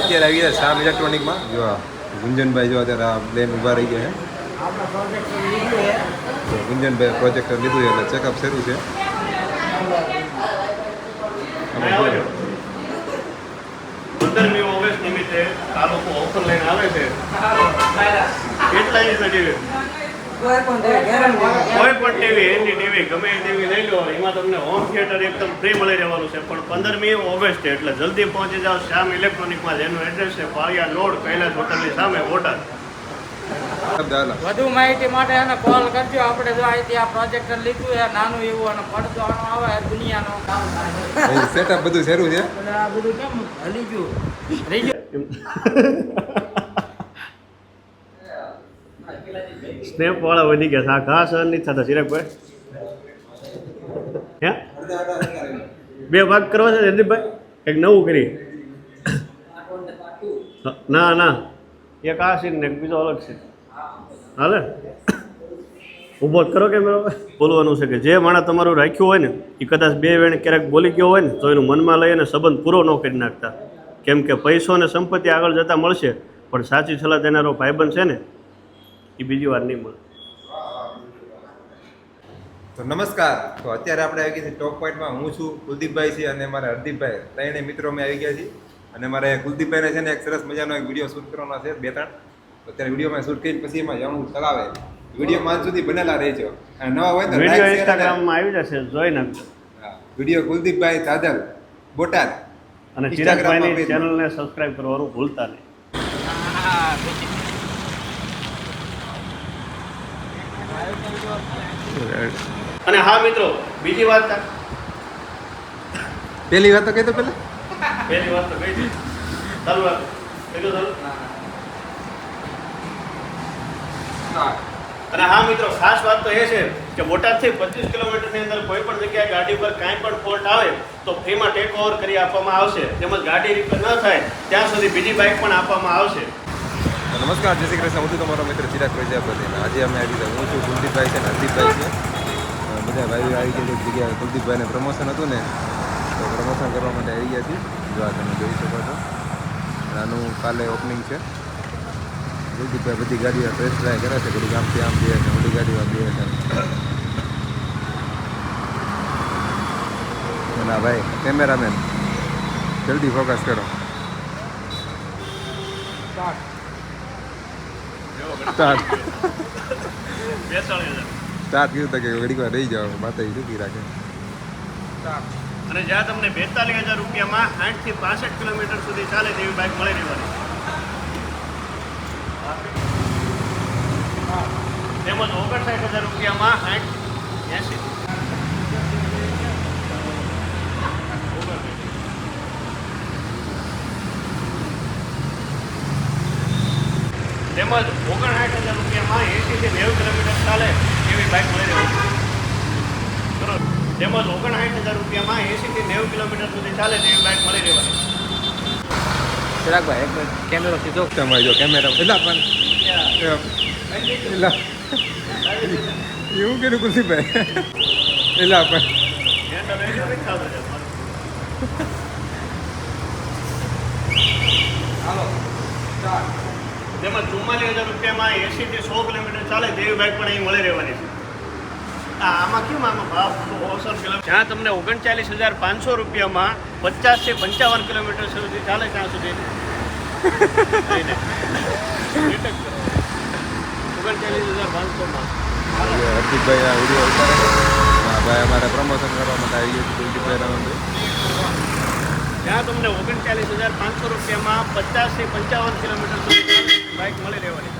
અત્યારે આવી ગયા શ્યામ ઇલેક્ટ્રોનિકમાં. જો ગુંજનભાઈ જો અત્યારે આ પ્લેન ઊભા રહી ગયા છે. ગુંજનભાઈ પ્રોજેક્ટર લીધું એટલે ચેકઅપ શરૂ છે. 15મી ઓગસ્ટ નિમિત્તે આ લોકો ઓફર લઈને આવે છે. કેટલા ઇંચની ટીવી? કોઈ પણ ટીવી, એની ટીવી ગમે એ ટીવી લઈ લો, એમાં તમને હોમ થિયેટર એકદમ ફ્રી મળી રહેવાનું છે. પણ 15મી ઓગસ્ટ એટલે જલ્દી પહોંચી જાઓ શ્યામ ઇલેક્ટ્રોનિકમાં. જેનું એડ્રેસ છે પાળિયા રોડ, કૈલાસ હોટલની સામે, બોટાદ. વધુ માહિતી માટે એને કોલ કરજો. આપણે જો અહીંથી આ પ્રોજેક્ટર લીધું છે નાનું એવું અને પડદો આનો આવે દુનિયાનો કામ થાય. સેટઅપ બધું શરૂ છે. આ બધું કેમ હલી ગયું રહી ગયું. સ્નેપ વાળા વધી ગયા છે. આ ઘા સહન નથી થતા ચિરાગભાઈ. હે બે ભાગ કરવા છે જયદીપભાઈ, કંઈક નવું કરી. ના ના, એક આ સીન ને એક બીજો અલગ છે. હાલે ઊભો કરો કે બોલવાનું છે કે જે માણસ તમારું રાખ્યું હોય ને એ કદાચ બે વેણ ક્યારેક બોલી ગયો હોય ને તો એનું મનમાં લઈને સંબંધ પૂરો ન કરી નાખતા. કેમ કે પૈસો અને સંપત્તિ આગળ જતાં મળશે, પણ સાચી સલાહ દેનારો ભાઈબંધ છે ને એ બીજી વાર નહીં મળે. તો નમસ્કાર. તો અત્યારે આપણે આવી ગયા છીએ ટોપ પોઈન્ટમાં. હું છું કુલદીપભાઈ છે અને મારા હરદીપભાઈ, ત્રણેય મિત્રો અમે આવી ગયા છીએ. અને મારે કુલદીપભાઈને છે ને એક સરસ મજાનો એક વિડીયો શૂટ કરવાનો છે, 2-3. અત્યારે વિડીયોમાં શૂટ કરીને પછી એમાં જવાનું ચલાવે. વિડીયોમાં આજ સુધી બનેલા રહેજો. અને નવા હોય તો વિડીયો ઇન્સ્ટાગ્રામમાં આવી જશે, જોઈ નાખજો. વિડીયો કુલદીપભાઈ તાદલ બોટાદ અને ચિરાગભાઈની ચેનલને સબસ્ક્રાઇબ કરવાનું ભૂલતા નહીં. અને હા મિત્રો, બીજી વાત, પહેલી વાત તો કહી દો પહેલા. પહેલી વાત તો કહી દે. ચાલુ રાખો. ચાલુ. અને હા મિત્રો, ખાસ વાત તો એ છે કે બોટાદથી 25 કિલોમીટરની અંદર કોઈ પણ જગ્યાએ ગાડી પર કાંઈ પણ ફોલ્ટ આવે તો ફ્રીમાં ટેક ઓવર કરી આપવામાં આવશે. તેમજ ગાડી રિપેર ન થાય ત્યાં સુધી બીજી બાઇક પણ આપવામાં આવશે. નમસ્કાર, જય શ્રી કૃષ્ણ. હું છું તમારો મિત્ર ચિરાગ પ્રજાપતિ. આજે અમે આવી ગયા, હું છું કુલદીપભાઈ છે ને હરદીપભાઈ છે. બધા ભાઈઓ આવી ગયા. એક જગ્યાએ કુલદીપભાઈને પ્રમોશન હતું ને, તો પ્રમોશન કરવા માટે આવી ગયા છીએ. જો આ તમે જોઈ શકો છો, આનું કાલે ઓપનિંગ છે. કુલદીપભાઈ બધી ગાડીઓ ટેસ્ટ ડ્રાઈવ કરે છે. ઘડી આમથી આમ બે છે, બધી ગાડીઓ બે છે. ના ભાઈ કેમેરામેન, જલ્દી ફોકસ કરો. સ્ટાર્ટ કીધું કે ઘડીક વાર રહી જાઓ, માતા રૂકી રાખે. અને જ્યાં તમને 42,000 રૂપિયામાં 60 થી 65 કિલોમીટર સુધી ચાલે તેવી બાઇક મળી રહેવાની. તેમજ 59,000 રૂપિયામાં 80. તેમજ 59,000 રૂપિયામાં 80 થી 90 કિલોમીટર ચાલે એવી બાઇક મળી રહેવાની. બરોબર. તેમજ 59,000 રૂપિયામાં 80 થી 90 કિલોમીટર સુધી ચાલે તેવી બાઇક મળી રહેવાની. ચિરાગભાઈ એક મિનિટ કેમેરો સીધો તમારે જો કેમેરા પેલા પણ પેલા એવું કે કુલદીપભાઈ પેલા પણ તેમજ 44,000 રૂપિયામાં 80 થી 100 કિલોમીટર ચાલે તેવી બાઇક પણ અહીં મળી રહેવાની છે. આમાં કેમ આમાં ભાવ ઓછો કિલોમીટર, જ્યાં તમને 39,500 રૂપિયામાં 50 થી 55 કિલોમીટર સુધી ચાલે ત્યાં સુધી 39,500માં હરદીપભાઈ આ વિડીયો ઉતારે છે. ભાઈ અમારે પ્રમોશન કરવા માટે આવી ગયું કુલદીપભાઈ રાવણભાઈ. જ્યાં તમને 39,500 રૂપિયામાં 50 થી 55 કિલોમીટર સુધી બાઇક મળી રહેવાની.